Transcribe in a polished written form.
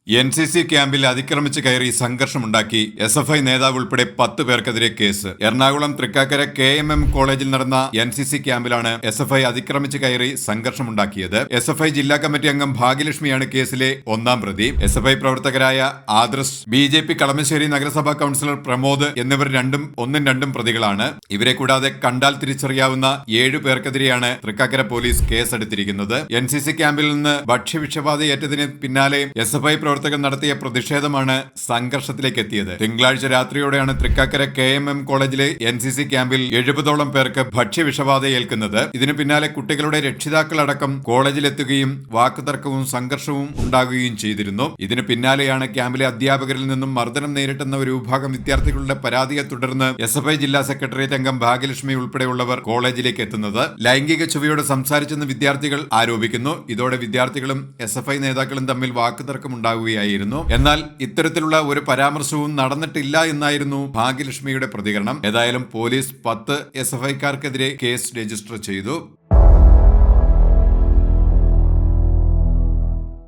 NCC ക്യാമ്പിൽ അതിക്രമിച്ച് കയറി സംഘർഷമുണ്ടാക്കി SFI നേതാവ് ഉൾപ്പെടെ 10 പേർക്കെതിരെ കേസ്. എറണാകുളം തൃക്കാക്കര KMM കോളേജിൽ നടന്ന NCC ക്യാമ്പിലാണ് SFI അതിക്രമിച്ച് കയറി സംഘർഷമുണ്ടാക്കിയത്. SFI ജില്ലാ കമ്മിറ്റി അംഗം ഭാഗ്യലക്ഷ്മിയാണ് കേസിലെ ഒന്നാം പ്രതി. SFI പ്രവർത്തകരായ ആദർശ്, BJP കളമശ്ശേരി നഗരസഭാ കൗൺസിലർ പ്രമോദ് എന്നിവർ ഒന്നും രണ്ടും പ്രതികളാണ്. ഇവരെ കൂടാതെ കണ്ടാൽ തിരിച്ചറിയാവുന്ന 7 പേർക്കെതിരെയാണ് തൃക്കാക്കര പോലീസ് കേസെടുത്തിരിക്കുന്നത്. NCC ക്യാമ്പിൽ നിന്ന് ഭക്ഷ്യവിഷബാധയേറ്റതിന് പിന്നാലെ SFI പ്രവർത്തകർ നടത്തിയ പ്രതിഷേധമാണ് സംഘർഷത്തിലേക്ക് എത്തിയത്. തിങ്കളാഴ്ച രാത്രിയോടെയാണ് തൃക്കാക്കര KMM കോളേജിലെ NCC ക്യാമ്പിൽ 70ഓളം പേർക്ക് ഭക്ഷ്യവിഷബാധ ഏൽക്കുന്നത്. ഇതിനു പിന്നാലെ കുട്ടികളുടെ രക്ഷിതാക്കളടക്കം കോളേജിലെത്തുകയും വാക്കുതർക്കവും സംഘർഷവും ഉണ്ടാകുകയും ചെയ്തിരുന്നു. ഇതിനു പിന്നാലെയാണ് ക്യാമ്പിലെ അധ്യാപകരിൽ നിന്നും മർദ്ദനം നേരിട്ടെന്ന ഒരു വിഭാഗം വിദ്യാർത്ഥികളുടെ പരാതിയെ തുടർന്ന് SFI ജില്ലാ സെക്രട്ടേറിയറ്റ് അംഗം ഭാഗ്യലക്ഷ്മി ഉൾപ്പെടെയുള്ളവർ കോളേജിലേക്ക് എത്തുന്നത്. ലൈംഗിക ചുവയോട് സംസാരിച്ചെന്ന് വിദ്യാർത്ഥികൾ ആരോപിക്കുന്നു. ഇതോടെ വിദ്യാർത്ഥികളും SFI നേതാക്കളും തമ്മിൽ വാക്കുതർക്കം ഉണ്ടാകുകയായിരുന്നു. എന്നാൽ ഇത്തരത്തിലുള്ള ഒരു പരാമർശവും നടന്നിട്ടില്ല എന്നായിരുന്നു ഭാഗ്യലക്ഷ്മിയുടെ പ്രതികരണം. ഏതായാലും പോലീസ് 10 SFIക്കാർക്കെതിരെ കേസ് രജിസ്റ്റർ ചെയ്തു.